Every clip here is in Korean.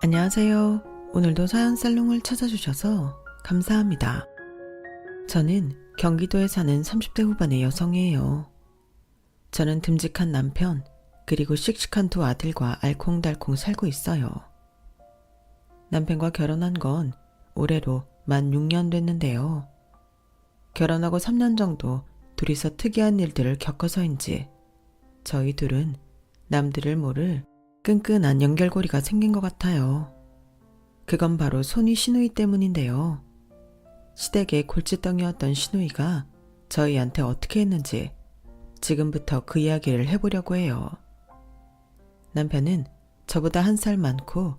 안녕하세요. 오늘도 사연 살롱을 찾아주셔서 감사합니다. 저는 경기도에 사는 30대 후반의 여성이에요. 저는 듬직한 남편, 그리고 씩씩한 두 아들과 알콩달콩 살고 있어요. 남편과 결혼한 건 올해로 만 6년 됐는데요. 결혼하고 3년 정도 둘이서 특이한 일들을 겪어서인지 저희 둘은 남들을 모를 끈끈한 연결고리가 생긴 것 같아요. 그건 바로 손위 시누이 때문인데요. 시댁의 골칫덩이였던 시누이가 저희한테 어떻게 했는지 지금부터 그 이야기를 해보려고 해요. 남편은 저보다 한 살 많고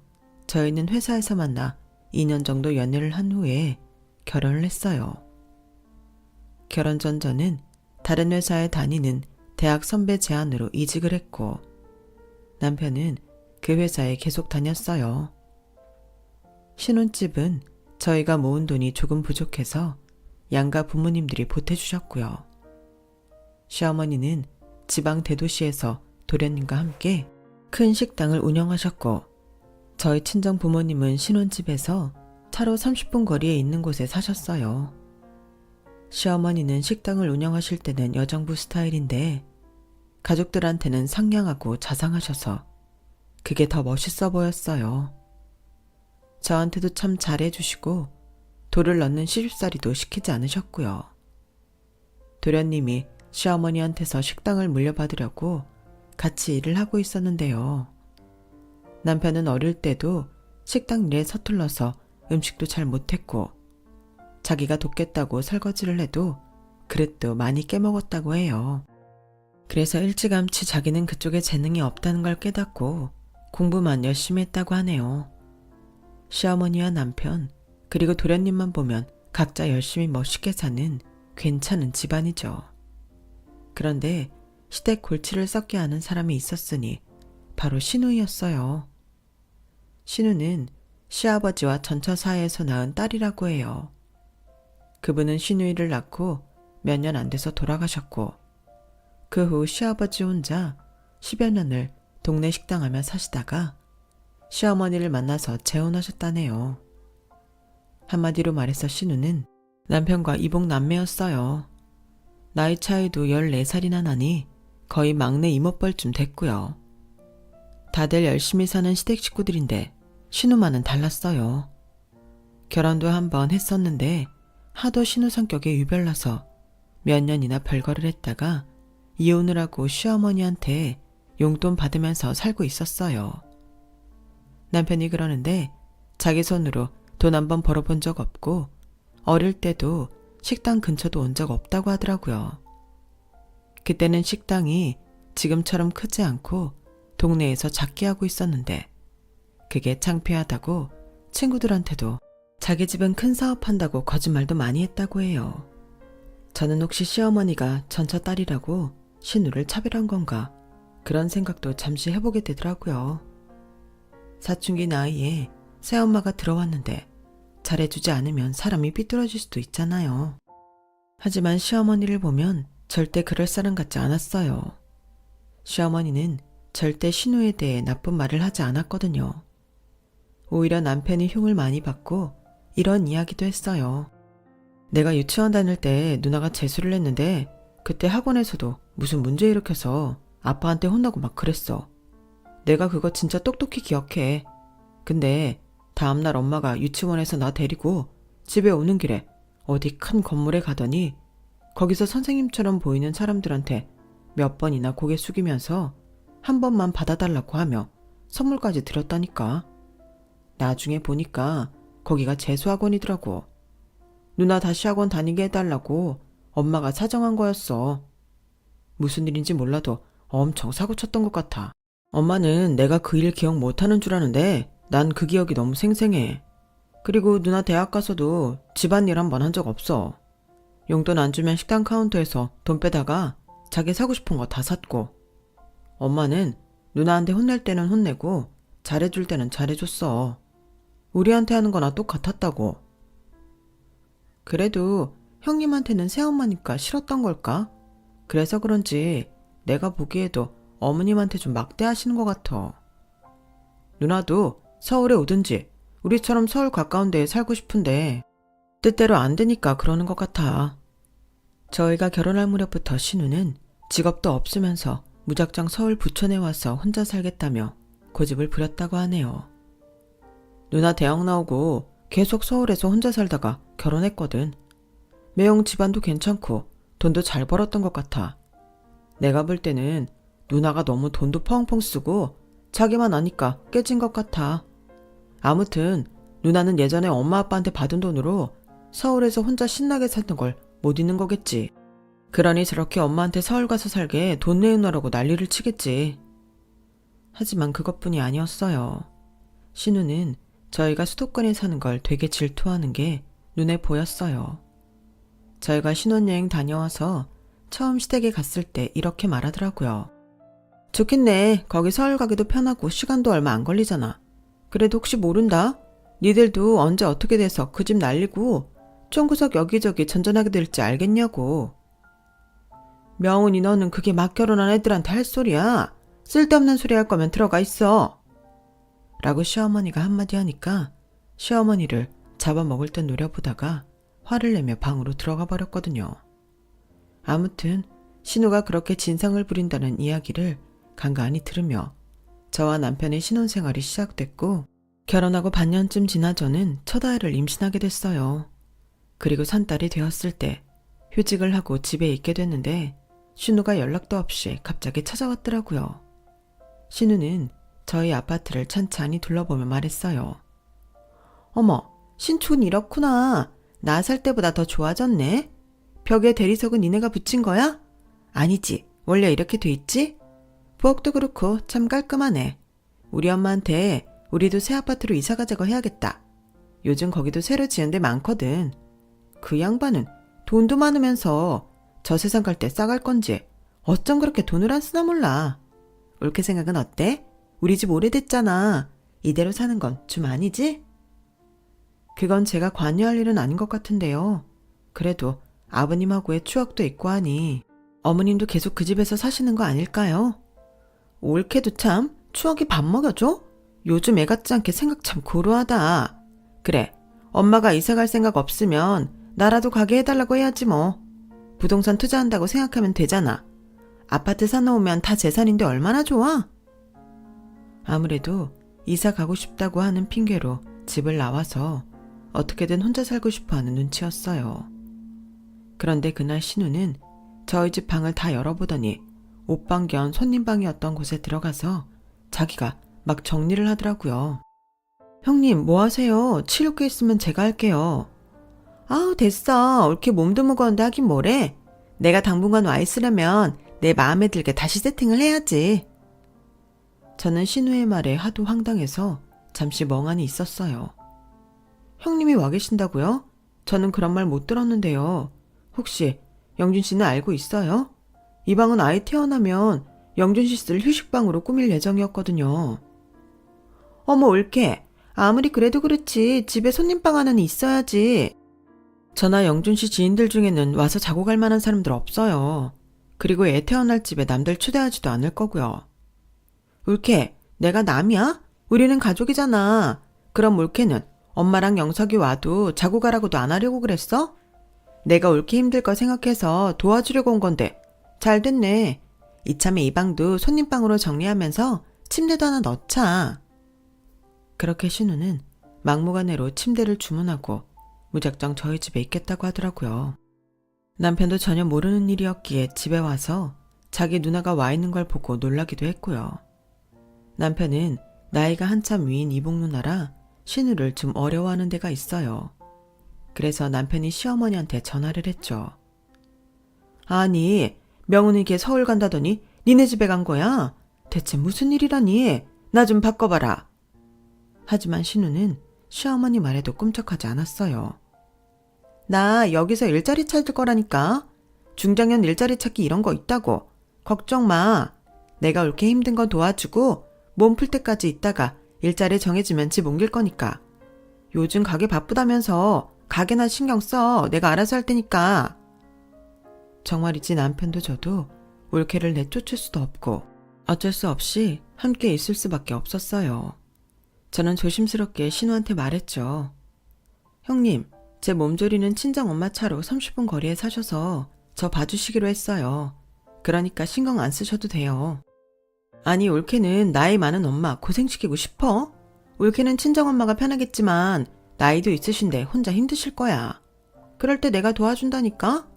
저희는 회사에서 만나 2년 정도 연애를 한 후에 결혼을 했어요. 결혼 전 저는 다른 회사에 다니는 대학 선배 제안으로 이직을 했고 남편은 그 회사에 계속 다녔어요. 신혼집은 저희가 모은 돈이 조금 부족해서 양가 부모님들이 보태주셨고요. 시어머니는 지방 대도시에서 도련님과 함께 큰 식당을 운영하셨고 저희 친정 부모님은 신혼집에서 차로 30분 거리에 있는 곳에 사셨어요. 시어머니는 식당을 운영하실 때는 여정부 스타일인데 가족들한테는 상냥하고 자상하셔서 그게 더 멋있어 보였어요. 저한테도 참 잘해주시고 돌을 넣는 시집살이도 시키지 않으셨고요. 도련님이 시어머니한테서 식당을 물려받으려고 같이 일을 하고 있었는데요. 남편은 어릴 때도 식당 일에 서툴러서 음식도 잘 못했고 자기가 돕겠다고 설거지를 해도 그릇도 많이 깨먹었다고 해요. 그래서 일찌감치 자기는 그쪽에 재능이 없다는 걸 깨닫고 공부만 열심히 했다고 하네요. 시어머니와 남편 그리고 도련님만 보면 각자 열심히 멋있게 사는 괜찮은 집안이죠. 그런데 시댁 골치를 썩게 하는 사람이 있었으니 바로 시누이였어요. 시누는 시아버지와 전처 사이에서 낳은 딸이라고 해요. 그분은 시누이를 낳고 몇 년 안 돼서 돌아가셨고 그 후 시아버지 혼자 10여 년을 동네 식당하며 사시다가 시어머니를 만나서 재혼하셨다네요. 한마디로 말해서 시누는 남편과 이복 남매였어요. 나이 차이도 14살이나 나니 거의 막내 이모뻘쯤 됐고요. 다들 열심히 사는 시댁 식구들인데 시누만은 달랐어요. 결혼도 한 번 했었는데 하도 시누 성격에 유별나서 몇 년이나 별거를 했다가 이혼을 하고 시어머니한테 용돈 받으면서 살고 있었어요. 남편이 그러는데 자기 손으로 돈 한 번 벌어본 적 없고 어릴 때도 식당 근처도 온 적 없다고 하더라고요. 그때는 식당이 지금처럼 크지 않고 동네에서 작게 하고 있었는데 그게 창피하다고 친구들한테도 자기 집은 큰 사업한다고 거짓말도 많이 했다고 해요. 저는 혹시 시어머니가 전처 딸이라고 시누를 차별한 건가 그런 생각도 잠시 해보게 되더라고요. 사춘기 나이에 새엄마가 들어왔는데 잘해주지 않으면 사람이 삐뚤어질 수도 있잖아요. 하지만 시어머니를 보면 절대 그럴 사람 같지 않았어요. 시어머니는 절대 시누에 대해 나쁜 말을 하지 않았거든요. 오히려 남편이 흉을 많이 받고 이런 이야기도 했어요. 내가 유치원 다닐 때 누나가 재수를 했는데 그때 학원에서도 무슨 문제 일으켜서 아빠한테 혼나고 막 그랬어. 내가 그거 진짜 똑똑히 기억해. 근데 다음날 엄마가 유치원에서 나 데리고 집에 오는 길에 어디 큰 건물에 가더니 거기서 선생님처럼 보이는 사람들한테 몇 번이나 고개 숙이면서 한 번만 받아달라고 하며 선물까지 드렸다니까. 나중에 보니까 거기가 재수학원이더라고. 누나 다시 학원 다니게 해달라고 엄마가 사정한 거였어. 무슨 일인지 몰라도 엄청 사고쳤던 것 같아. 엄마는 내가 그 일 기억 못하는 줄 아는데 난 그 기억이 너무 생생해. 그리고 누나 대학 가서도 집안일 한 번 한 적 없어. 용돈 안 주면 식당 카운터에서 돈 빼다가 자기 사고 싶은 거 다 샀고 엄마는 누나한테 혼낼 때는 혼내고 잘해줄 때는 잘해줬어. 우리한테 하는 거나 똑같았다고. 그래도 형님한테는 새엄마니까 싫었던 걸까? 그래서 그런지 내가 보기에도 어머님한테 좀 막대하시는 것 같아. 누나도 서울에 오든지 우리처럼 서울 가까운 데에 살고 싶은데 뜻대로 안 되니까 그러는 것 같아. 저희가 결혼할 무렵부터 신우는 직업도 없으면서 무작정 서울 부천에 와서 혼자 살겠다며 고집을 부렸다고 하네요. 누나 대학 나오고 계속 서울에서 혼자 살다가 결혼했거든. 매형 집안도 괜찮고 돈도 잘 벌었던 것 같아. 내가 볼 때는 누나가 너무 돈도 펑펑 쓰고 자기만 아니까 깨진 것 같아. 아무튼 누나는 예전에 엄마 아빠한테 받은 돈으로 서울에서 혼자 신나게 사는 걸 못 잊는 거겠지. 그러니 저렇게 엄마한테 서울 가서 살게 돈 내놓으라고 난리를 치겠지. 하지만 그것뿐이 아니었어요. 신우는 저희가 수도권에 사는 걸 되게 질투하는 게 눈에 보였어요. 저희가 신혼여행 다녀와서 처음 시댁에 갔을 때 이렇게 말하더라고요. 좋겠네. 거기 서울 가기도 편하고 시간도 얼마 안 걸리잖아. 그래도 혹시 모른다. 니들도 언제 어떻게 돼서 그 집 날리고 총구석 여기저기 전전하게 될지 알겠냐고. 명훈이 너는 그게 막 결혼한 애들한테 할 소리야. 쓸데없는 소리 할 거면 들어가 있어. 라고 시어머니가 한마디 하니까 시어머니를 잡아먹을 듯 노려보다가 화를 내며 방으로 들어가 버렸거든요. 아무튼 신우가 그렇게 진상을 부린다는 이야기를 간간히 들으며 저와 남편의 신혼생활이 시작됐고 결혼하고 반년쯤 지나 저는 첫 아이를 임신하게 됐어요. 그리고 산딸이 되었을 때 휴직을 하고 집에 있게 됐는데 신우가 연락도 없이 갑자기 찾아왔더라고요. 신우는 저희 아파트를 찬찬히 둘러보며 말했어요. 어머, 신축은 이렇구나. 나 살 때보다 더 좋아졌네. 벽에 대리석은 니네가 붙인 거야? 아니지, 원래 이렇게 돼 있지? 부엌도 그렇고 참 깔끔하네. 우리 엄마한테 우리도 새 아파트로 이사 가자고 해야겠다. 요즘 거기도 새로 지은 데 많거든. 그 양반은 돈도 많으면서 저 세상 갈 때 싸갈 건지 어쩜 그렇게 돈을 안 쓰나 몰라. 올케 생각은 어때? 우리 집 오래됐잖아. 이대로 사는 건 좀 아니지? 그건 제가 관여할 일은 아닌 것 같은데요. 그래도 아버님하고의 추억도 있고 하니 어머님도 계속 그 집에서 사시는 거 아닐까요? 올케도 참 추억이 밥 먹여줘? 요즘 애 같지 않게 생각 참 고루하다. 그래, 엄마가 이사 갈 생각 없으면 나라도 가게 해달라고 해야지 뭐. 부동산 투자한다고 생각하면 되잖아. 아파트 사놓으면 다 재산인데 얼마나 좋아? 아무래도 이사 가고 싶다고 하는 핑계로 집을 나와서 어떻게든 혼자 살고 싶어하는 눈치였어요. 그런데 그날 신우는 저희 집 방을 다 열어보더니 옷방 겸 손님방이었던 곳에 들어가서 자기가 막 정리를 하더라고요. 형님 뭐 하세요? 치울 게 있으면 제가 할게요. 아우 됐어. 옳게 몸도 무거운데 하긴 뭐래. 내가 당분간 와 있으려면 내 마음에 들게 다시 세팅을 해야지. 저는 신우의 말에 하도 황당해서 잠시 멍하니 있었어요. 형님이 와 계신다고요? 저는 그런 말 못 들었는데요. 혹시 영준 씨는 알고 있어요? 이 방은 아이 태어나면 영준 씨 쓸 휴식방으로 꾸밀 예정이었거든요. 어머 옳게. 아무리 그래도 그렇지 집에 손님방 하나는 있어야지. 저나 영준 씨 지인들 중에는 와서 자고 갈 만한 사람들 없어요. 그리고 애 태어날 집에 남들 초대하지도 않을 거고요. 울케, 내가 남이야? 우리는 가족이잖아. 그럼 울케는 엄마랑 영석이 와도 자고 가라고도 안 하려고 그랬어? 내가 울케 힘들 거 생각해서 도와주려고 온 건데 잘 됐네. 이참에 이 방도 손님방으로 정리하면서 침대도 하나 넣자. 그렇게 신우는 막무가내로 침대를 주문하고 무작정 저희 집에 있겠다고 하더라고요. 남편도 전혀 모르는 일이었기에 집에 와서 자기 누나가 와 있는 걸 보고 놀라기도 했고요. 남편은 나이가 한참 위인 이복 누나라 신우를 좀 어려워하는 데가 있어요. 그래서 남편이 시어머니한테 전화를 했죠. 아니, 명훈이 걔 서울 간다더니 니네 집에 간 거야? 대체 무슨 일이라니? 나 좀 바꿔봐라. 하지만 신우는 시어머니 말에도 꿈쩍하지 않았어요. 나 여기서 일자리 찾을 거라니까. 중장년 일자리 찾기 이런 거 있다고. 걱정 마. 내가 옳게 힘든 거 도와주고 몸 풀 때까지 있다가 일자리 정해지면 집 옮길 거니까. 요즘 가게 바쁘다면서 가게나 신경 써. 내가 알아서 할 테니까. 정말이지 남편도 저도 올케를 내쫓을 수도 없고 어쩔 수 없이 함께 있을 수밖에 없었어요. 저는 조심스럽게 신우한테 말했죠. 형님, 제 몸조리는 친정엄마 차로 30분 거리에 사셔서 저 봐주시기로 했어요. 그러니까 신경 안 쓰셔도 돼요. 아니, 올케는 나이 많은 엄마 고생시키고 싶어? 올케는 친정엄마가 편하겠지만 나이도 있으신데 혼자 힘드실 거야. 그럴 때 내가 도와준다니까?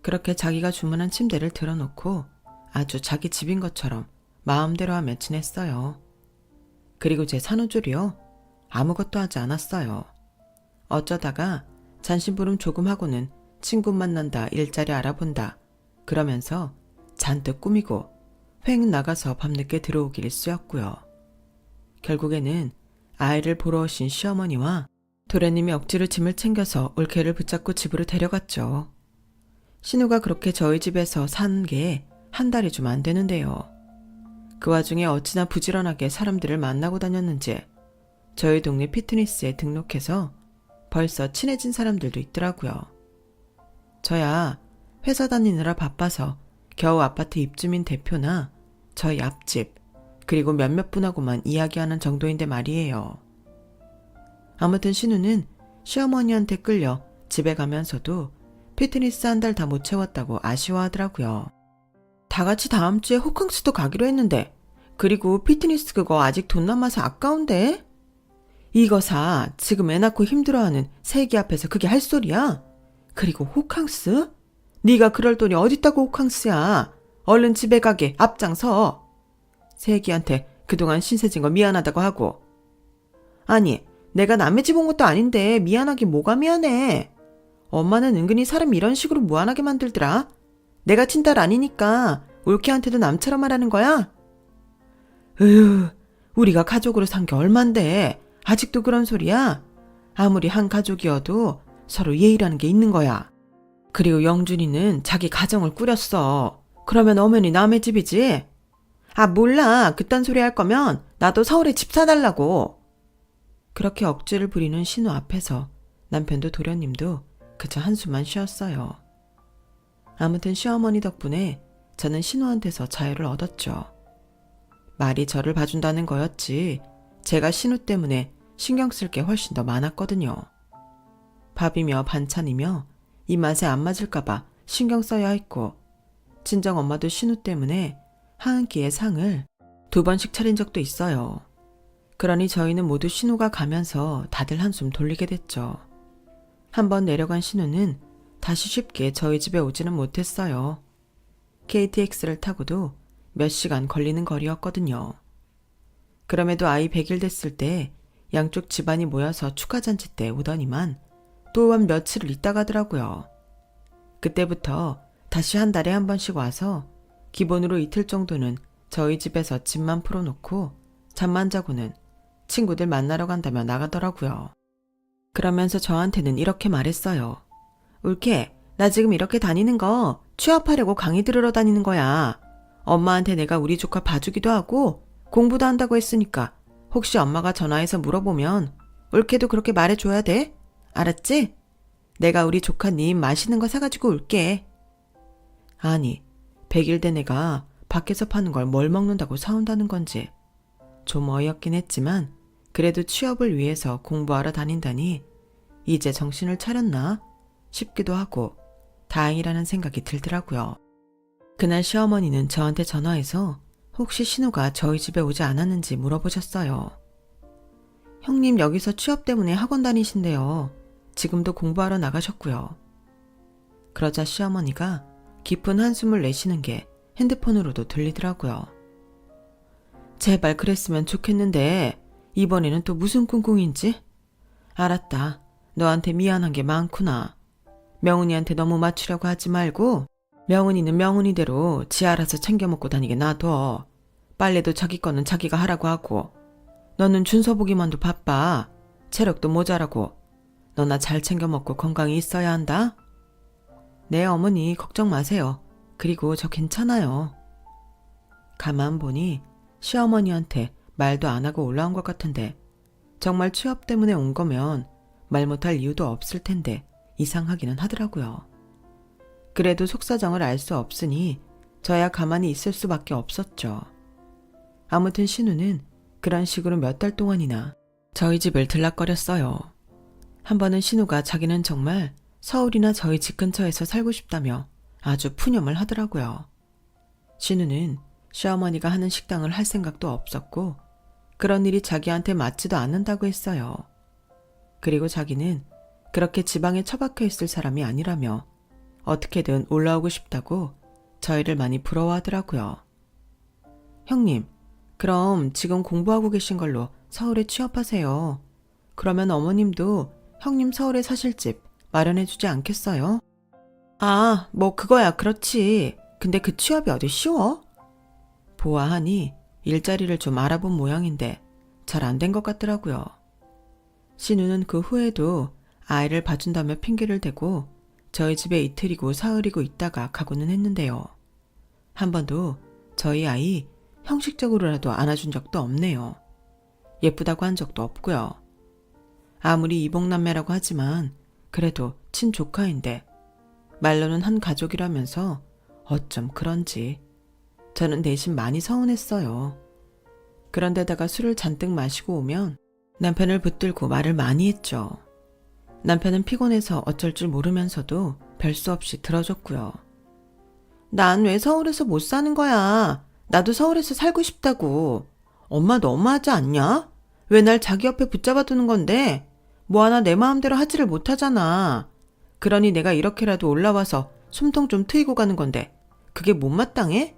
그렇게 자기가 주문한 침대를 들어놓고 아주 자기 집인 것처럼 마음대로 하며 지냈어요. 그리고 제 산후조리요? 아무것도 하지 않았어요. 어쩌다가 잔심부름 조금 하고는 친구 만난다, 일자리 알아본다 그러면서 잔뜩 꾸미고 횡 나가서 밤늦게 들어오길 쓰였고요. 결국에는 아이를 보러 오신 시어머니와 도련님이 억지로 짐을 챙겨서 올케를 붙잡고 집으로 데려갔죠. 신우가 그렇게 저희 집에서 산 게 한 달이 좀 안 되는데요. 그 와중에 어찌나 부지런하게 사람들을 만나고 다녔는지 저희 동네 피트니스에 등록해서 벌써 친해진 사람들도 있더라고요. 저야 회사 다니느라 바빠서 겨우 아파트 입주민 대표나 저희 앞집 그리고 몇몇 분하고만 이야기하는 정도인데 말이에요. 아무튼 신우는 시어머니한테 끌려 집에 가면서도 피트니스 한 달 다 못 채웠다고 아쉬워하더라고요. 다 같이 다음 주에 호캉스도 가기로 했는데 그리고 피트니스 그거 아직 돈 남아서 아까운데? 이거 사 지금 애 낳고 힘들어하는 새애기 앞에서 그게 할 소리야? 그리고 호캉스? 네가 그럴 돈이 어딨다고 호캉스야. 얼른 집에 가게 앞장서. 새애기한테 그동안 신세진 거 미안하다고 하고. 아니 내가 남의 집 온 것도 아닌데 미안하긴 뭐가 미안해. 엄마는 은근히 사람 이런 식으로 무안하게 만들더라. 내가 친딸 아니니까 올케한테도 남처럼 말하는 거야? 으휴, 우리가 가족으로 산 게 얼만데 아직도 그런 소리야? 아무리 한 가족이어도 서로 예의라는 게 있는 거야. 그리고 영준이는 자기 가정을 꾸렸어. 그러면 엄연히 남의 집이지. 아 몰라. 그딴 소리 할 거면 나도 서울에 집 사달라고. 그렇게 억지를 부리는 신우 앞에서 남편도 도련님도 그저 한숨만 쉬었어요. 아무튼 시어머니 덕분에 저는 신우한테서 자유를 얻었죠. 말이 저를 봐준다는 거였지 제가 신우 때문에 신경 쓸 게 훨씬 더 많았거든요. 밥이며 반찬이며 입맛에 안 맞을까봐 신경 써야 했고 친정엄마도 신우 때문에 한 끼의 상을 2번씩 차린 적도 있어요. 그러니 저희는 모두 신우가 가면서 다들 한숨 돌리게 됐죠. 한번 내려간 신우는 다시 쉽게 저희 집에 오지는 못했어요. KTX를 타고도 몇 시간 걸리는 거리였거든요. 그럼에도 아이 100일 됐을 때 양쪽 집안이 모여서 축하잔치 때 오더니만 또 한 며칠을 있다 가더라고요. 그때부터 다시 한 달에 한 번씩 와서 기본으로 이틀 정도는 저희 집에서 집만 풀어놓고 잠만 자고는 친구들 만나러 간다며 나가더라고요. 그러면서 저한테는 이렇게 말했어요. 올케, 나 지금 이렇게 다니는 거 취업하려고 강의 들으러 다니는 거야. 엄마한테 내가 우리 조카 봐주기도 하고 공부도 한다고 했으니까 혹시 엄마가 전화해서 물어보면 올케도 그렇게 말해줘야 돼. 알았지? 내가 우리 조카님 맛있는 거 사가지고 올게. 아니, 100일 된 애가 밖에서 파는 걸 뭘 먹는다고 사온다는 건지 좀 어이없긴 했지만 그래도 취업을 위해서 공부하러 다닌다니 이제 정신을 차렸나 싶기도 하고 다행이라는 생각이 들더라고요. 그날 시어머니는 저한테 전화해서 혹시 신우가 저희 집에 오지 않았는지 물어보셨어요. 형님 여기서 취업 때문에 학원 다니신대요. 지금도 공부하러 나가셨고요. 그러자 시어머니가 깊은 한숨을 내쉬는 게 핸드폰으로도 들리더라고요. 제발 그랬으면 좋겠는데 이번에는 또 무슨 꿍꿍인지? 알았다. 너한테 미안한 게 많구나. 명은이한테 너무 맞추려고 하지 말고 명은이는 명은이대로 지 알아서 챙겨 먹고 다니게 놔둬. 빨래도 자기 거는 자기가 하라고 하고 너는 준서 보기만도 바빠. 체력도 모자라고. 너나 잘 챙겨 먹고 건강히 있어야 한다. 네 어머니 걱정 마세요. 그리고 저 괜찮아요. 가만 보니 시어머니한테 말도 안 하고 올라온 것 같은데 정말 취업 때문에 온 거면 말 못할 이유도 없을 텐데 이상하기는 하더라고요. 그래도 속사정을 알 수 없으니 저야 가만히 있을 수밖에 없었죠. 아무튼 신우는 그런 식으로 몇 달 동안이나 저희 집을 들락거렸어요. 한 번은 신우가 자기는 정말 서울이나 저희 집 근처에서 살고 싶다며 아주 푸념을 하더라고요. 신우는 시어머니가 하는 식당을 할 생각도 없었고 그런 일이 자기한테 맞지도 않는다고 했어요. 그리고 자기는 그렇게 지방에 처박혀 있을 사람이 아니라며 어떻게든 올라오고 싶다고 저희를 많이 부러워하더라고요. 형님, 그럼 지금 공부하고 계신 걸로 서울에 취업하세요. 그러면 어머님도 형님 서울에 사실 집 마련해주지 않겠어요? 아, 뭐 그거야 그렇지. 근데 그 취업이 어디 쉬워? 보아하니 일자리를 좀 알아본 모양인데 잘 안 된 것 같더라고요. 신우는 그 후에도 아이를 봐준다며 핑계를 대고 저희 집에 이틀이고 사흘이고 있다가 가고는 했는데요. 한 번도 저희 아이 형식적으로라도 안아준 적도 없네요. 예쁘다고 한 적도 없고요. 아무리 이복남매라고 하지만 그래도 친조카인데 말로는 한 가족이라면서 어쩜 그런지 저는 대신 많이 서운했어요. 그런데다가 술을 잔뜩 마시고 오면 남편을 붙들고 말을 많이 했죠. 남편은 피곤해서 어쩔 줄 모르면서도 별 수 없이 들어줬고요. 난 왜 서울에서 못 사는 거야? 나도 서울에서 살고 싶다고. 엄마 너무하지 않냐? 왜 날 자기 옆에 붙잡아 두는 건데? 뭐 하나 내 마음대로 하지를 못하잖아. 그러니 내가 이렇게라도 올라와서 숨통 좀 트이고 가는 건데 그게 못마땅해?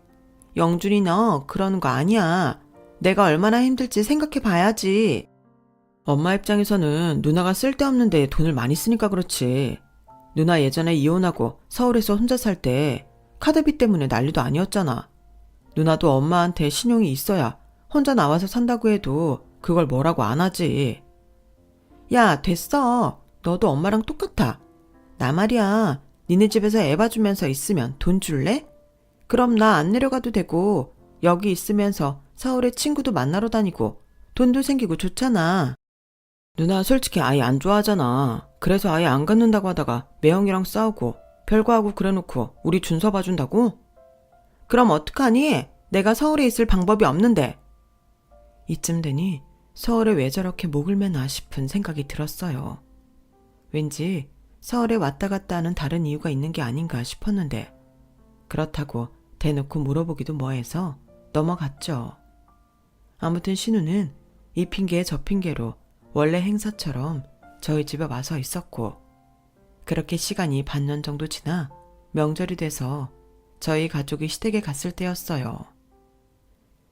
영준이 너 그러는 거 아니야. 내가 얼마나 힘들지 생각해 봐야지. 엄마 입장에서는 누나가 쓸데없는데 돈을 많이 쓰니까 그렇지. 누나 예전에 이혼하고 서울에서 혼자 살 때 카드비 때문에 난리도 아니었잖아. 누나도 엄마한테 신용이 있어야 혼자 나와서 산다고 해도 그걸 뭐라고 안 하지. 야, 됐어. 너도 엄마랑 똑같아. 나 말이야. 니네 집에서 애 봐주면서 있으면 돈 줄래? 그럼 나 안 내려가도 되고 여기 있으면서 서울에 친구도 만나러 다니고 돈도 생기고 좋잖아. 누나 솔직히 아예 안 좋아하잖아. 그래서 아예 안 갖는다고 하다가 매형이랑 싸우고 별거 하고 그래놓고 우리 준서 봐준다고? 그럼 어떡하니? 내가 서울에 있을 방법이 없는데. 이쯤 되니 서울에 왜 저렇게 목을 매나 싶은 생각이 들었어요. 왠지 서울에 왔다 갔다 하는 다른 이유가 있는 게 아닌가 싶었는데 그렇다고 대놓고 물어보기도 뭐해서 넘어갔죠. 아무튼 신우는 이 핑계에 저 핑계로 원래 행사처럼 저희 집에 와서 있었고 그렇게 시간이 반년 정도 지나 명절이 돼서 저희 가족이 시댁에 갔을 때였어요.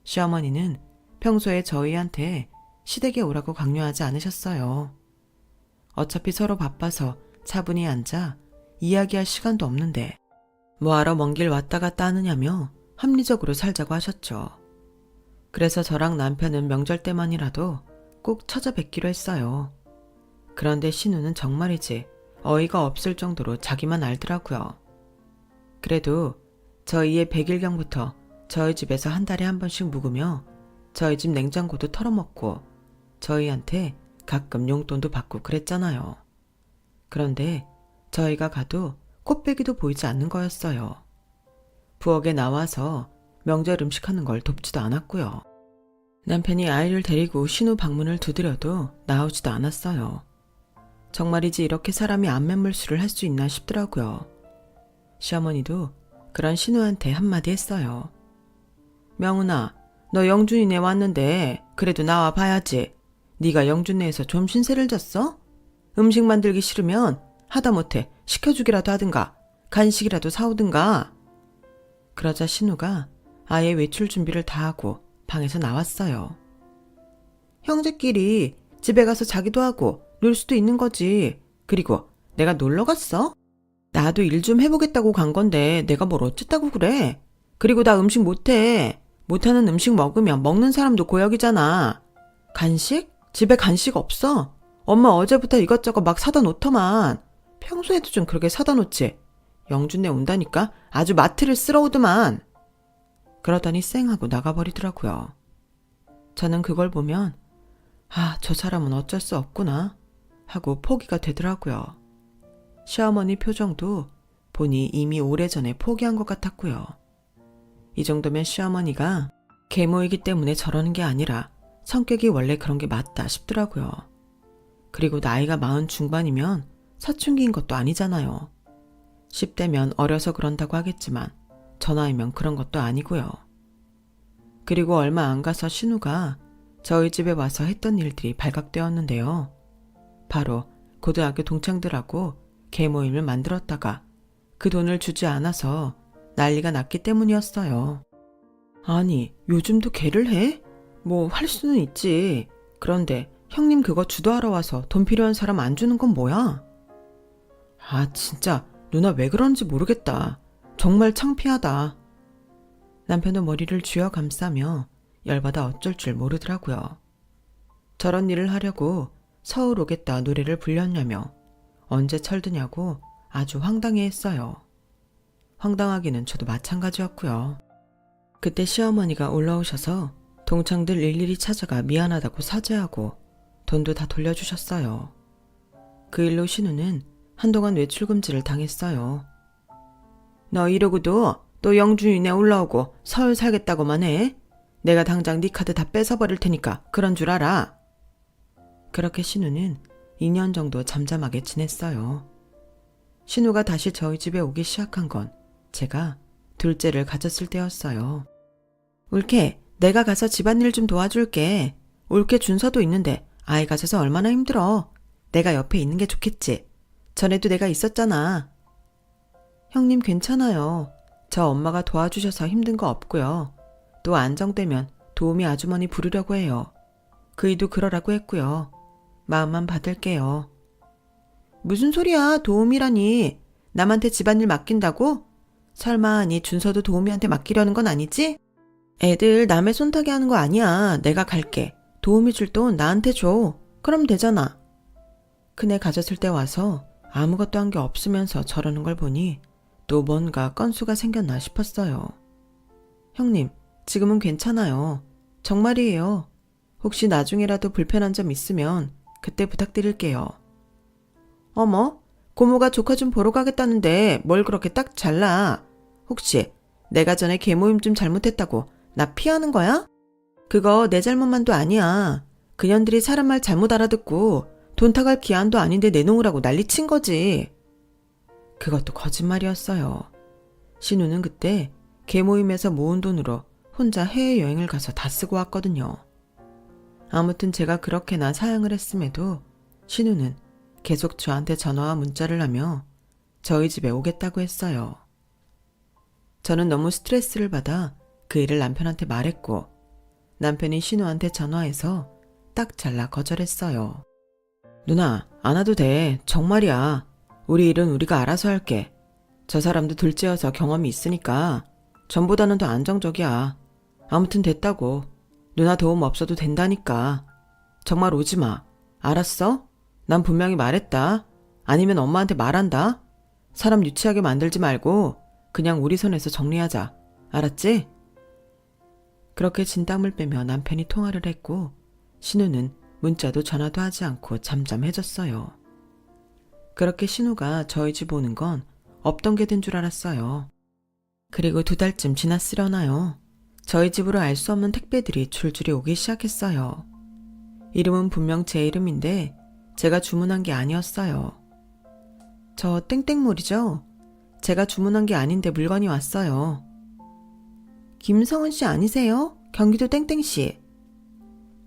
시어머니는 평소에 저희한테 시댁에 오라고 강요하지 않으셨어요. 어차피 서로 바빠서 차분히 앉아 이야기할 시간도 없는데 뭐하러 먼 길 왔다 갔다 하느냐며 합리적으로 살자고 하셨죠. 그래서 저랑 남편은 명절 때만이라도 꼭 찾아뵙기로 했어요. 그런데 신우는 정말이지 어이가 없을 정도로 자기만 알더라고요. 그래도 저희의 100일경부터 저희 집에서 한 달에 한 번씩 묵으며 저희 집 냉장고도 털어먹고 저희한테 가끔 용돈도 받고 그랬잖아요. 그런데 저희가 가도 코빼기도 보이지 않는 거였어요. 부엌에 나와서 명절 음식하는 걸 돕지도 않았고요. 남편이 아이를 데리고 신우 방문을 두드려도 나오지도 않았어요. 정말이지 이렇게 사람이 안면물술을 할 수 있나 싶더라고요. 시어머니도 그런 신우한테 한마디 했어요. 명훈아, 너 영준이네 왔는데 그래도 나와 봐야지. 네가 영준네에서 좀 신세를 졌어? 음식 만들기 싫으면 하다못해 시켜주기라도 하든가 간식이라도 사오든가. 그러자 신우가 아예 외출 준비를 다 하고 방에서 나왔어요. 형제끼리 집에 가서 자기도 하고 놀 수도 있는 거지. 그리고 내가 놀러 갔어? 나도 일 좀 해보겠다고 간 건데 내가 뭘 어쨌다고 그래. 그리고 나 음식 못해. 못하는 음식 먹으면 먹는 사람도 고역이잖아. 간식? 집에 간식 없어. 엄마 어제부터 이것저것 막 사다 놓더만. 평소에도 좀 그렇게 사다 놓지. 영준네 온다니까 아주 마트를 쓸어오더만. 그러더니 쌩하고 나가버리더라고요. 저는 그걸 보면 저 사람은 어쩔 수 없구나 하고 포기가 되더라고요. 시어머니 표정도 보니 이미 오래전에 포기한 것 같았고요. 이 정도면 시어머니가 계모이기 때문에 저러는 게 아니라 성격이 원래 그런 게 맞다 싶더라고요. 그리고 나이가 40 중반이면 사춘기인 것도 아니잖아요. 10대면 어려서 그런다고 하겠지만 저 나이면 그런 것도 아니고요. 그리고 얼마 안 가서 신우가 저희 집에 와서 했던 일들이 발각되었는데요. 바로 고등학교 동창들하고 개모임을 만들었다가 그 돈을 주지 않아서 난리가 났기 때문이었어요. 아니, 요즘도 개를 해? 뭐 할 수는 있지. 그런데 형님 그거 주도하러 와서 돈 필요한 사람 안 주는 건 뭐야? 아, 진짜 누나 왜 그런지 모르겠다. 정말 창피하다. 남편은 머리를 쥐어 감싸며 열받아 어쩔 줄 모르더라고요. 저런 일을 하려고 서울 오겠다 노래를 불렸냐며 언제 철드냐고 아주 황당해했어요. 황당하기는 저도 마찬가지였고요. 그때 시어머니가 올라오셔서 동창들 일일이 찾아가 미안하다고 사죄하고 돈도 다 돌려주셨어요. 그 일로 신우는 한동안 외출금지를 당했어요. 너 이러고도 또 영주인에 올라오고 서울 살겠다고만 해? 내가 당장 네 카드 다 뺏어버릴 테니까 그런 줄 알아. 그렇게 신우는 2년 정도 잠잠하게 지냈어요. 신우가 다시 저희 집에 오기 시작한 건 제가 둘째를 가졌을 때였어요. 올케, 내가 가서 집안일 좀 도와줄게. 올케 준서도 있는데 아이 가져서 얼마나 힘들어. 내가 옆에 있는 게 좋겠지. 전에도 내가 있었잖아. 형님 괜찮아요. 저 엄마가 도와주셔서 힘든 거 없고요. 또 안정되면 도우미 아주머니 부르려고 해요. 그이도 그러라고 했고요. 마음만 받을게요. 무슨 소리야, 도우미라니. 남한테 집안일 맡긴다고? 설마 네 준서도 도우미한테 맡기려는 건 아니지? 애들 남의 손 타게 하는 거 아니야. 내가 갈게. 도우미 줄 돈 나한테 줘. 그럼 되잖아. 큰애 가졌을 때 와서 아무것도 한 게 없으면서 저러는 걸 보니 또 뭔가 건수가 생겼나 싶었어요. 형님, 지금은 괜찮아요. 정말이에요. 혹시 나중에라도 불편한 점 있으면 그때 부탁드릴게요. 어머, 고모가 조카 좀 보러 가겠다는데 뭘 그렇게 딱 잘라. 혹시 내가 전에 개모임 좀 잘못했다고 나 피하는 거야? 그거 내 잘못만도 아니야. 그년들이 사람 말 잘못 알아듣고 돈 타갈 기한도 아닌데 내놓으라고 난리친 거지. 그것도 거짓말이었어요. 신우는 그때 개모임에서 모은 돈으로 혼자 해외여행을 가서 다 쓰고 왔거든요. 아무튼 제가 그렇게나 사양을 했음에도 신우는 계속 저한테 전화와 문자를 하며 저희 집에 오겠다고 했어요. 저는 너무 스트레스를 받아 그 일을 남편한테 말했고 남편이 신우한테 전화해서 딱 잘라 거절했어요. 누나, 안 와도 돼. 정말이야. 우리 일은 우리가 알아서 할게. 저 사람도 둘째여서 경험이 있으니까 전보다는 더 안정적이야. 아무튼 됐다고. 누나 도움 없어도 된다니까. 정말 오지 마. 알았어? 난 분명히 말했다. 아니면 엄마한테 말한다. 사람 유치하게 만들지 말고 그냥 우리 손에서 정리하자. 알았지? 그렇게 진땀을 빼며 남편이 통화를 했고 신우는 문자도 전화도 하지 않고 잠잠해졌어요. 그렇게 신우가 저희 집 오는 건 없던 게 된 줄 알았어요. 그리고 2달쯤 지났으려나요. 저희 집으로 알 수 없는 택배들이 줄줄이 오기 시작했어요. 이름은 분명 제 이름인데 제가 주문한 게 아니었어요. 저 땡땡몰이죠? 제가 주문한 게 아닌데 물건이 왔어요. 김성은 씨 아니세요? 경기도 땡땡씨.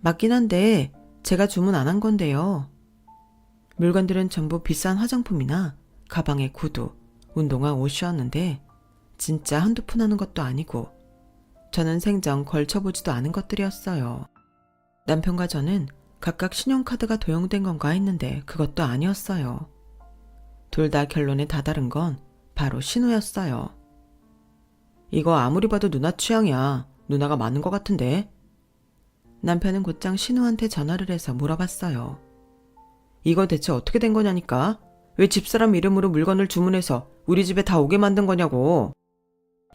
맞긴 한데 제가 주문 안 한 건데요. 물건들은 전부 비싼 화장품이나 가방에 구두, 운동화 옷이었는데 진짜 한두 푼 하는 것도 아니고 저는 생전 걸쳐보지도 않은 것들이었어요. 남편과 저는 각각 신용카드가 도용된 건가 했는데 그것도 아니었어요. 둘 다 결론에 다다른 건 바로 신우였어요. 이거 아무리 봐도 누나 취향이야. 누나가 많은 것 같은데. 남편은 곧장 신우한테 전화를 해서 물어봤어요. 이거 대체 어떻게 된 거냐니까? 왜 집사람 이름으로 물건을 주문해서 우리 집에 다 오게 만든 거냐고.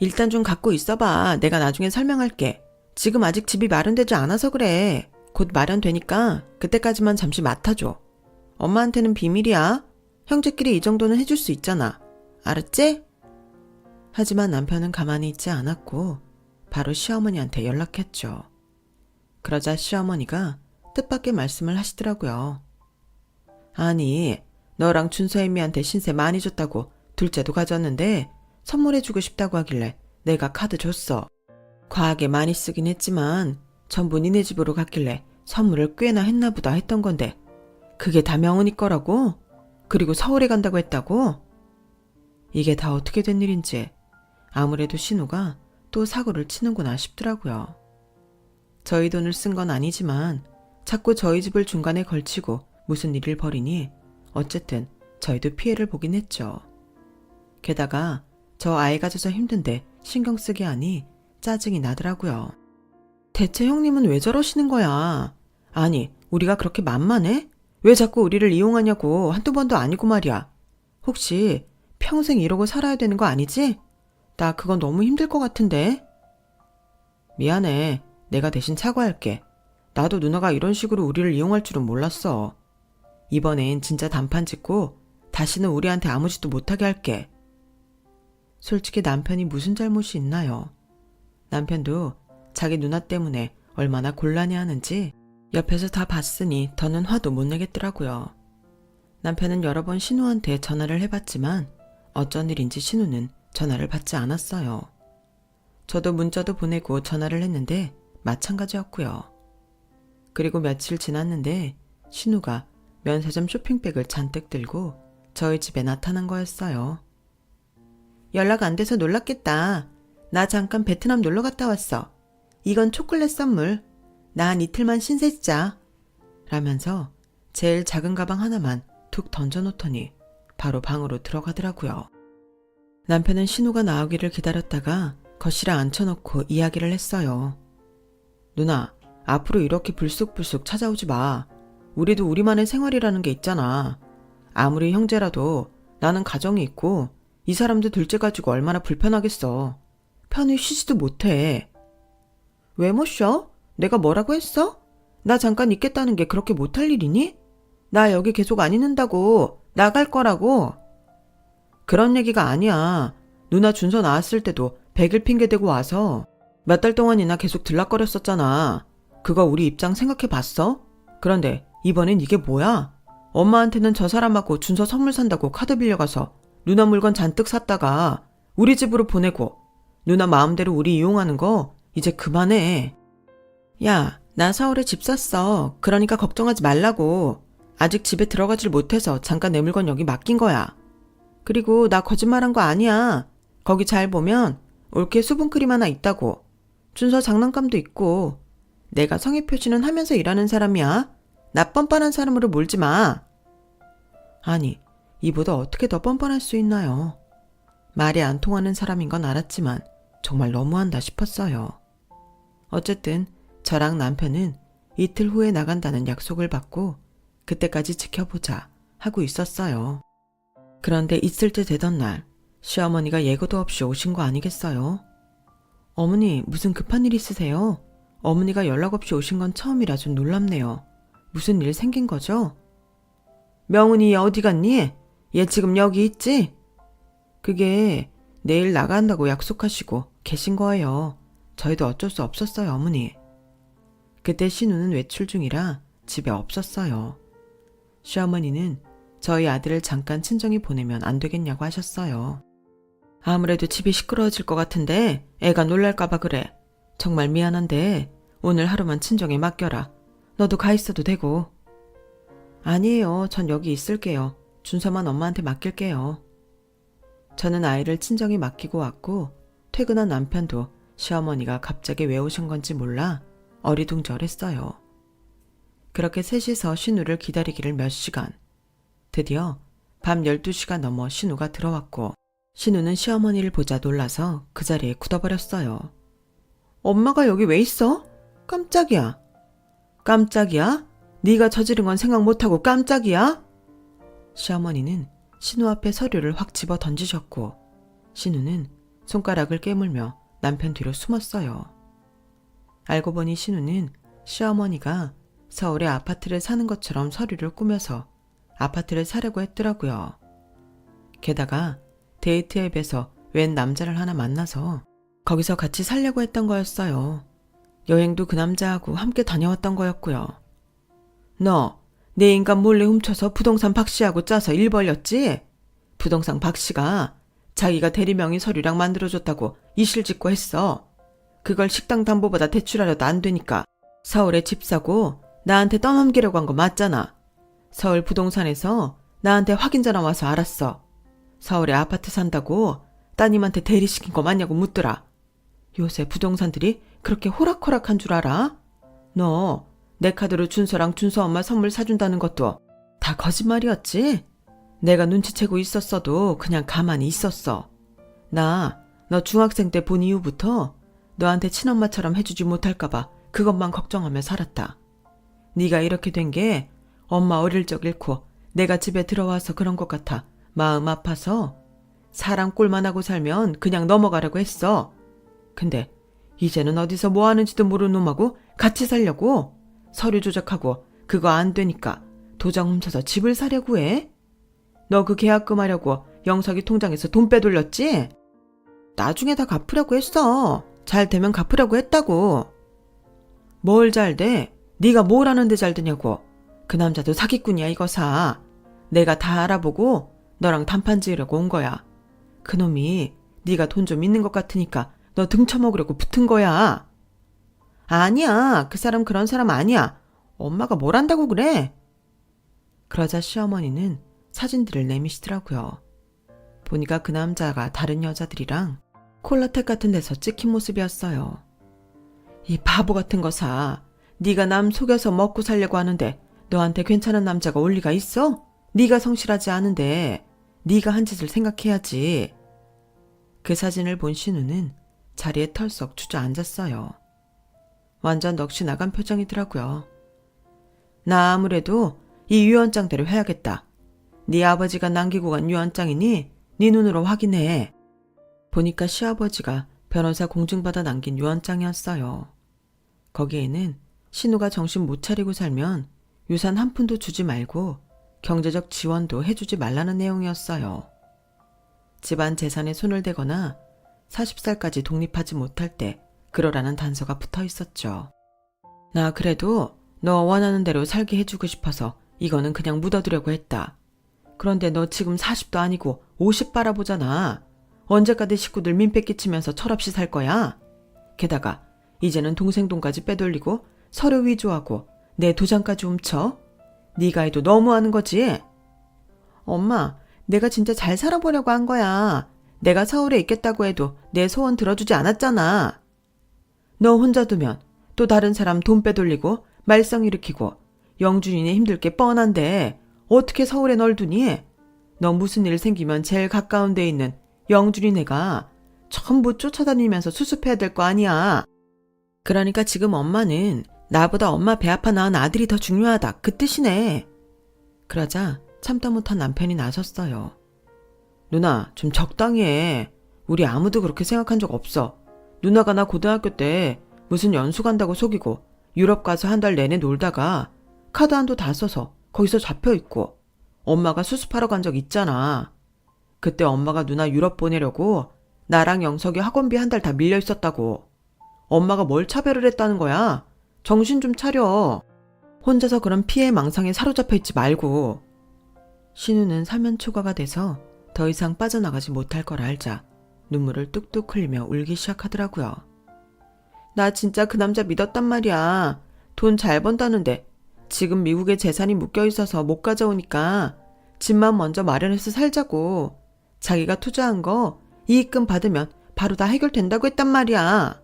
일단 좀 갖고 있어봐. 내가 나중에 설명할게. 지금 아직 집이 마련되지 않아서 그래. 곧 마련되니까 그때까지만 잠시 맡아줘. 엄마한테는 비밀이야. 형제끼리 이 정도는 해줄 수 있잖아. 알았지? 하지만 남편은 가만히 있지 않았고 바로 시어머니한테 연락했죠. 그러자 시어머니가 뜻밖의 말씀을 하시더라고요. 아니, 너랑 준서애미한테 신세 많이 줬다고 둘째도 가졌는데 선물해주고 싶다고 하길래 내가 카드 줬어. 과하게 많이 쓰긴 했지만 전부 니네 집으로 갔길래 선물을 꽤나 했나 보다 했던 건데 그게 다 명은이 거라고? 그리고 서울에 간다고 했다고? 이게 다 어떻게 된 일인지 아무래도 신우가 또 사고를 치는구나 싶더라고요. 저희 돈을 쓴 건 아니지만 자꾸 저희 집을 중간에 걸치고 무슨 일을 벌이니 어쨌든 저희도 피해를 보긴 했죠. 게다가 저 아이 가져서 힘든데 신경 쓰게 하니 짜증이 나더라고요. 대체 형님은 왜 저러시는 거야? 아니, 우리가 그렇게 만만해? 왜 자꾸 우리를 이용하냐고 한두 번도 아니고 말이야. 혹시 평생 이러고 살아야 되는 거 아니지? 나 그건 너무 힘들 것 같은데. 미안해. 내가 대신 사과할게. 나도 누나가 이런 식으로 우리를 이용할 줄은 몰랐어. 이번엔 진짜 단판 짓고 다시는 우리한테 아무 짓도 못하게 할게. 솔직히 남편이 무슨 잘못이 있나요? 남편도 자기 누나 때문에 얼마나 곤란해하는지 옆에서 다 봤으니 더는 화도 못 내겠더라고요. 남편은 여러 번 신우한테 전화를 해봤지만 어쩐 일인지 신우는 전화를 받지 않았어요. 저도 문자도 보내고 전화를 했는데 마찬가지였고요. 그리고 며칠 지났는데 신우가 면세점 쇼핑백을 잔뜩 들고 저희 집에 나타난 거였어요. 연락 안 돼서 놀랐겠다. 나 잠깐 베트남 놀러 갔다 왔어. 이건 초콜릿 선물. 나 한 이틀만 신세 지자. 라면서 제일 작은 가방 하나만 툭 던져놓더니 바로 방으로 들어가더라고요. 남편은 신우가 나오기를 기다렸다가 거실에 앉혀놓고 이야기를 했어요. 누나, 앞으로 이렇게 불쑥불쑥 찾아오지 마. 우리도 우리만의 생활이라는 게 있잖아. 아무리 형제라도 나는 가정이 있고 이 사람도 둘째 가지고 얼마나 불편하겠어. 편히 쉬지도 못해. 왜 못 쉬어? 내가 뭐라고 했어? 나 잠깐 있겠다는 게 그렇게 못할 일이니? 나 여기 계속 안 있는다고. 나갈 거라고. 그런 얘기가 아니야. 누나 준서 나왔을 때도 100일 핑계대고 와서 몇 달 동안이나 계속 들락거렸었잖아. 그거 우리 입장 생각해봤어? 그런데 이번엔 이게 뭐야? 엄마한테는 저 사람하고 준서 선물 산다고 카드 빌려가서 누나 물건 잔뜩 샀다가 우리 집으로 보내고 누나 마음대로 우리 이용하는 거 이제 그만해. 야, 나 서울에 집 샀어. 그러니까 걱정하지 말라고. 아직 집에 들어가질 못해서 잠깐 내 물건 여기 맡긴 거야. 그리고 나 거짓말한 거 아니야. 거기 잘 보면 올케 수분크림 하나 있다고. 준서 장난감도 있고. 내가 성의 표시는 하면서 일하는 사람이야. 나 뻔뻔한 사람으로 몰지 마. 아니, 이보다 어떻게 더 뻔뻔할 수 있나요? 말이 안 통하는 사람인 건 알았지만 정말 너무한다 싶었어요. 어쨌든 저랑 남편은 이틀 후에 나간다는 약속을 받고 그때까지 지켜보자 하고 있었어요. 그런데 있을 때 되던 날 시어머니가 예고도 없이 오신 거 아니겠어요? 어머니, 무슨 급한 일 있으세요? 어머니가 연락 없이 오신 건 처음이라 좀 놀랍네요. 무슨 일 생긴 거죠? 명은이 어디 갔니? 얘 지금 여기 있지? 그게 내일 나간다고 약속하시고 계신 거예요. 저희도 어쩔 수 없었어요, 어머니. 그때 신우는 외출 중이라 집에 없었어요. 시어머니는 저희 아들을 잠깐 친정에 보내면 안 되겠냐고 하셨어요. 아무래도 집이 시끄러워질 것 같은데 애가 놀랄까봐 그래. 정말 미안한데 오늘 하루만 친정에 맡겨라. 너도 가 있어도 되고. 아니에요. 전 여기 있을게요. 준서만 엄마한테 맡길게요. 저는 아이를 친정에 맡기고 왔고 퇴근한 남편도 시어머니가 갑자기 왜 오신 건지 몰라 어리둥절했어요. 그렇게 셋이서 신우를 기다리기를 몇 시간. 드디어 밤 12시가 넘어 신우가 들어왔고 신우는 시어머니를 보자 놀라서 그 자리에 굳어버렸어요. 엄마가 여기 왜 있어? 깜짝이야. 깜짝이야? 네가 저지른 건 생각 못하고 깜짝이야? 시어머니는 신우 앞에 서류를 확 집어 던지셨고 신우는 손가락을 깨물며 남편 뒤로 숨었어요. 알고 보니 신우는 시어머니가 서울에 아파트를 사는 것처럼 서류를 꾸며서 아파트를 사려고 했더라고요. 게다가 데이트 앱에서 웬 남자를 하나 만나서 거기서 같이 살려고 했던 거였어요. 여행도 그 남자하고 함께 다녀왔던 거였고요. 너 내 인감 몰래 훔쳐서 부동산 박 씨하고 짜서 일 벌렸지? 부동산 박 씨가 자기가 대리명의 서류랑 만들어줬다고 이실 짓고 했어. 그걸 식당 담보보다 대출하려도 안 되니까 서울에 집 사고 나한테 떠넘기려고 한 거 맞잖아. 서울 부동산에서 나한테 확인 전화 와서 알았어. 서울에 아파트 산다고 따님한테 대리시킨 거 맞냐고 묻더라. 요새 부동산들이 그렇게 호락호락한 줄 알아? 너 내 카드로 준서랑 준서 엄마 선물 사준다는 것도 다 거짓말이었지? 내가 눈치채고 있었어도 그냥 가만히 있었어. 나 너 중학생 때 본 이후부터 너한테 친엄마처럼 해주지 못할까봐 그것만 걱정하며 살았다. 네가 이렇게 된 게 엄마 어릴 적 잃고 내가 집에 들어와서 그런 것 같아 마음 아파서 사람 꼴만 하고 살면 그냥 넘어가려고 했어. 근데 이제는 어디서 뭐 하는지도 모르는 놈하고 같이 살려고 서류 조작하고 그거 안 되니까 도장 훔쳐서 집을 사려고 해? 너 그 계약금 하려고 영석이 통장에서 돈 빼돌렸지? 나중에 다 갚으려고 했어. 잘 되면 갚으려고 했다고. 뭘 잘 돼? 네가 뭘 하는데 잘 되냐고. 그 남자도 사기꾼이야 이거사. 내가 다 알아보고 너랑 단판 지으려고 온 거야. 그놈이 네가 돈 좀 있는 것 같으니까 너 등쳐먹으려고 붙은 거야. 아니야. 그 사람 그런 사람 아니야. 엄마가 뭘 한다고 그래? 그러자 시어머니는 사진들을 내미시더라고요. 보니까 그 남자가 다른 여자들이랑 콜라텍 같은 데서 찍힌 모습이었어요. 이 바보 같은 거사. 네가 남 속여서 먹고 살려고 하는데 너한테 괜찮은 남자가 올 리가 있어? 네가 성실하지 않은데 네가 한 짓을 생각해야지. 그 사진을 본 신우는 자리에 털썩 주저앉았어요. 완전 넋이 나간 표정이더라고요. 나 아무래도 이 유언장대로 해야겠다. 네 아버지가 남기고 간 유언장이니 네 눈으로 확인해. 보니까 시아버지가 변호사 공증받아 남긴 유언장이었어요. 거기에는 신우가 정신 못 차리고 살면 유산 한 푼도 주지 말고 경제적 지원도 해주지 말라는 내용이었어요. 집안 재산에 손을 대거나 40살까지 독립하지 못할 때 그러라는 단서가 붙어 있었죠. 나 그래도 너 원하는 대로 살게 해주고 싶어서 이거는 그냥 묻어두려고 했다. 그런데 너 지금 40도 아니고 50 바라보잖아. 언제까지 식구들 민폐 끼치면서 철없이 살 거야? 게다가 이제는 동생 돈까지 빼돌리고 서류 위조하고 내 도장까지 훔쳐? 네가 해도 너무하는 거지? 엄마, 내가 진짜 잘 살아보려고 한 거야. 내가 서울에 있겠다고 해도 내 소원 들어주지 않았잖아. 너 혼자 두면 또 다른 사람 돈 빼돌리고 말썽 일으키고 영준이네 힘들 게 뻔한데 어떻게 서울에 널 두니? 너 무슨 일 생기면 제일 가까운 데 있는 영준이네가 전부 쫓아다니면서 수습해야 될 거 아니야. 그러니까 지금 엄마는 나보다 엄마 배 아파 낳은 아들이 더 중요하다 그 뜻이네. 그러자 참다 못한 남편이 나섰어요. 누나 좀 적당히 해. 우리 아무도 그렇게 생각한 적 없어. 누나가 나 고등학교 때 무슨 연수 간다고 속이고 유럽 가서 한 달 내내 놀다가 카드 한도 다 써서 거기서 잡혀있고 엄마가 수습하러 간 적 있잖아. 그때 엄마가 누나 유럽 보내려고 나랑 영석이 학원비 한 달 다 밀려 있었다고. 엄마가 뭘 차별을 했다는 거야? 정신 좀 차려. 혼자서 그런 피해 망상에 사로잡혀 있지 말고. 신우는 사면초가가 돼서 더 이상 빠져나가지 못할 걸 알자 눈물을 뚝뚝 흘리며 울기 시작하더라고요. 나 진짜 그 남자 믿었단 말이야. 돈 잘 번다는데 지금 미국에 재산이 묶여있어서 못 가져오니까 집만 먼저 마련해서 살자고. 자기가 투자한 거 이익금 받으면 바로 다 해결된다고 했단 말이야.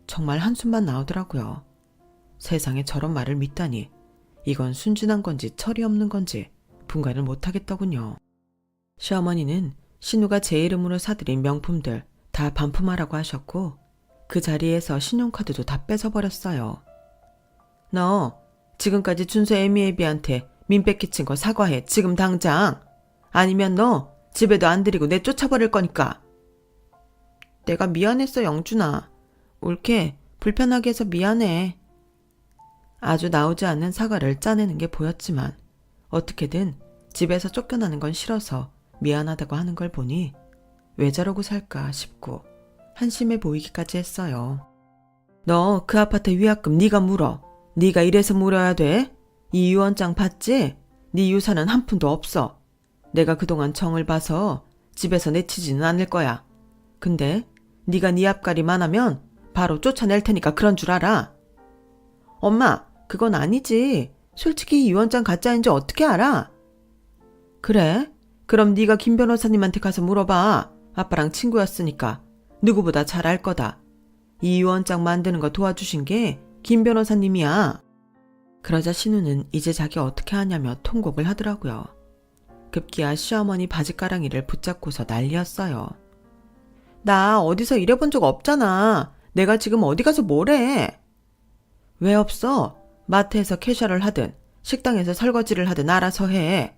정말 한숨만 나오더라고요. 세상에 저런 말을 믿다니. 이건 순진한 건지 철이 없는 건지 분간을 못하겠더군요. 시어머니는 신우가 제 이름으로 사들인 명품들 다 반품하라고 하셨고 그 자리에서 신용카드도 다 뺏어버렸어요. 너 지금까지 준서 애미애비한테 민폐 끼친 거 사과해 지금 당장. 아니면 너 집에도 안 들이고 내쫓아버릴 거니까. 내가 미안했어 영준아. 옳게 불편하게 해서 미안해. 아주 나오지 않는 사과를 짜내는 게 보였지만 어떻게든 집에서 쫓겨나는 건 싫어서 미안하다고 하는 걸 보니 왜 저러고 살까 싶고 한심해 보이기까지 했어요. 너 그 아파트 위약금 네가 물어. 네가 이래서 물어야 돼? 이 유언장 봤지? 네 유산은 한 푼도 없어. 내가 그동안 정을 봐서 집에서 내치지는 않을 거야. 근데 네가 네 앞가림 안 하면 바로 쫓아낼 테니까 그런 줄 알아. 엄마, 그건 아니지. 솔직히 이 유언장 가짜인지 어떻게 알아? 그래? 그럼 네가 김 변호사님한테 가서 물어봐. 아빠랑 친구였으니까. 누구보다 잘 알 거다. 이 유언장 만드는 거 도와주신 게 김 변호사님이야. 그러자 신우는 이제 자기 어떻게 하냐며 통곡을 하더라고요. 급기야 시어머니 바지가랑이를 붙잡고서 난리였어요. 나 어디서 일해본 적 없잖아. 내가 지금 어디 가서 뭘 해? 왜 없어? 마트에서 캐셔를 하든 식당에서 설거지를 하든 알아서 해.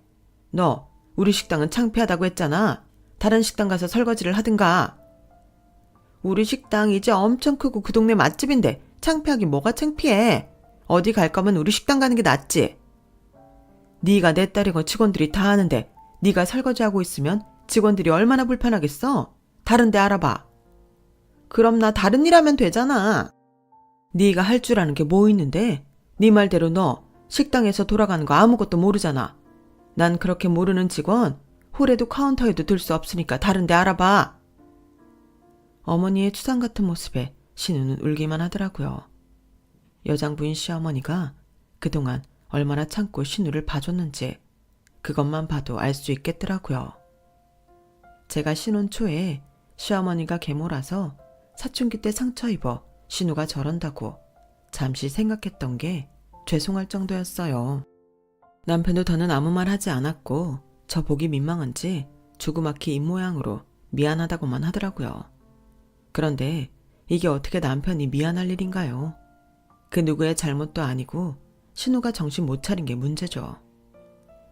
너 우리 식당은 창피하다고 했잖아. 다른 식당 가서 설거지를 하든가. 우리 식당 이제 엄청 크고 그 동네 맛집인데 창피하긴 뭐가 창피해. 어디 갈 거면 우리 식당 가는 게 낫지. 네가 내 딸이고 직원들이 다 하는데 네가 설거지하고 있으면 직원들이 얼마나 불편하겠어? 다른 데 알아봐. 그럼 나 다른 일 하면 되잖아. 네가 할 줄 아는 게 뭐 있는데? 네 말대로 너 식당에서 돌아가는 거 아무것도 모르잖아. 난 그렇게 모르는 직원 홀에도 카운터에도 둘 수 없으니까 다른 데 알아봐. 어머니의 추상 같은 모습에 신우는 울기만 하더라고요. 여장부인 시어머니가 그동안 얼마나 참고 신우를 봐줬는지 그것만 봐도 알 수 있겠더라고요. 제가 신혼 초에 시어머니가 계모라서 사춘기 때 상처 입어 신우가 저런다고 잠시 생각했던 게 죄송할 정도였어요. 남편도 더는 아무 말 하지 않았고 저 보기 민망한지 주구막히 입모양으로 미안하다고만 하더라고요. 그런데 이게 어떻게 남편이 미안할 일인가요? 그 누구의 잘못도 아니고 신우가 정신 못 차린 게 문제죠.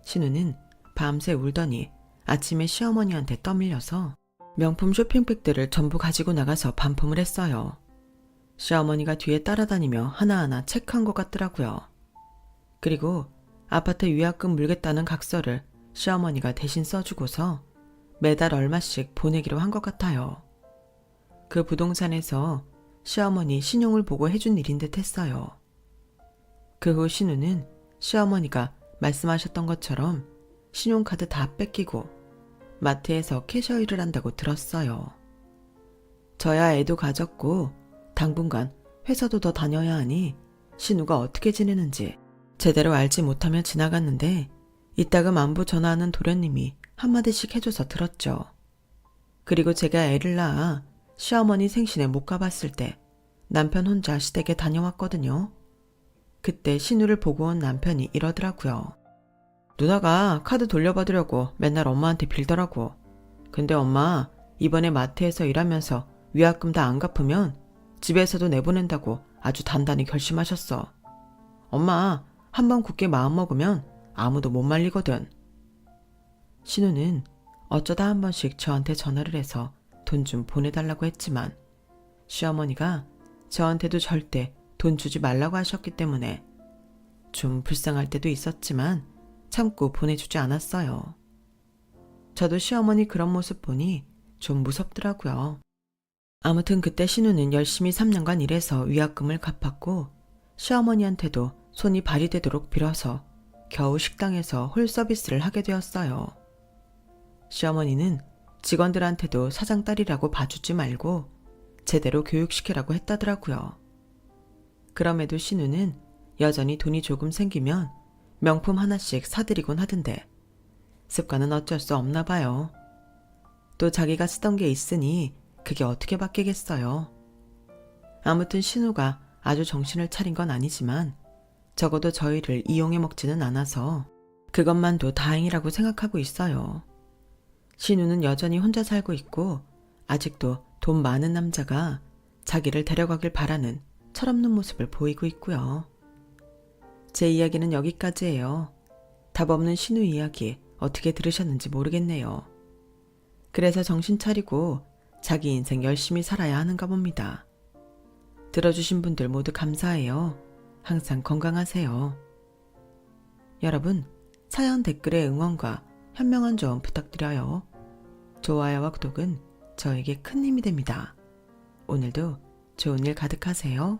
신우는 밤새 울더니 아침에 시어머니한테 떠밀려서 명품 쇼핑백들을 전부 가지고 나가서 반품을 했어요. 시어머니가 뒤에 따라다니며 하나하나 체크한 것 같더라고요. 그리고 아파트 위약금 물겠다는 각서를 시어머니가 대신 써주고서 매달 얼마씩 보내기로 한 것 같아요. 그 부동산에서 시어머니 신용을 보고 해준 일인 듯 했어요. 그 후 신우는 시어머니가 말씀하셨던 것처럼 신용카드 다 뺏기고 마트에서 캐셔 일을 한다고 들었어요. 저야 애도 가졌고 당분간 회사도 더 다녀야 하니 신우가 어떻게 지내는지 제대로 알지 못하며 지나갔는데 이따금 안부 전화하는 도련님이 한마디씩 해줘서 들었죠. 그리고 제가 애를 낳아 시어머니 생신에 못 가봤을 때 남편 혼자 시댁에 다녀왔거든요. 그때 신우를 보고 온 남편이 이러더라고요. 누나가 카드 돌려받으려고 맨날 엄마한테 빌더라고. 근데 엄마 이번에 마트에서 일하면서 위약금 다 안 갚으면 집에서도 내보낸다고 아주 단단히 결심하셨어. 엄마 한번 굳게 마음먹으면 아무도 못 말리거든. 신우는 어쩌다 한 번씩 저한테 전화를 해서 돈 좀 보내달라고 했지만 시어머니가 저한테도 절대 돈 주지 말라고 하셨기 때문에 좀 불쌍할 때도 있었지만 참고 보내주지 않았어요. 저도 시어머니 그런 모습 보니 좀 무섭더라고요. 아무튼 그때 신우는 열심히 3년간 일해서 위약금을 갚았고 시어머니한테도 손이 발휘되도록 빌어서 겨우 식당에서 홀 서비스를 하게 되었어요. 시어머니는 직원들한테도 사장 딸이라고 봐주지 말고 제대로 교육시키라고 했다더라고요. 그럼에도 신우는 여전히 돈이 조금 생기면 명품 하나씩 사드리곤 하던데 습관은 어쩔 수 없나 봐요. 또 자기가 쓰던 게 있으니 그게 어떻게 바뀌겠어요. 아무튼 신우가 아주 정신을 차린 건 아니지만 적어도 저희를 이용해 먹지는 않아서 그것만도 다행이라고 생각하고 있어요. 신우는 여전히 혼자 살고 있고 아직도 돈 많은 남자가 자기를 데려가길 바라는 철없는 모습을 보이고 있고요. 제 이야기는 여기까지예요. 답 없는 신우 이야기 어떻게 들으셨는지 모르겠네요. 그래서 정신 차리고 자기 인생 열심히 살아야 하는가 봅니다. 들어주신 분들 모두 감사해요. 항상 건강하세요. 여러분, 사연 댓글에 응원과 현명한 조언 부탁드려요. 좋아요와 구독은 저에게 큰 힘이 됩니다. 오늘도 좋은 일 가득하세요.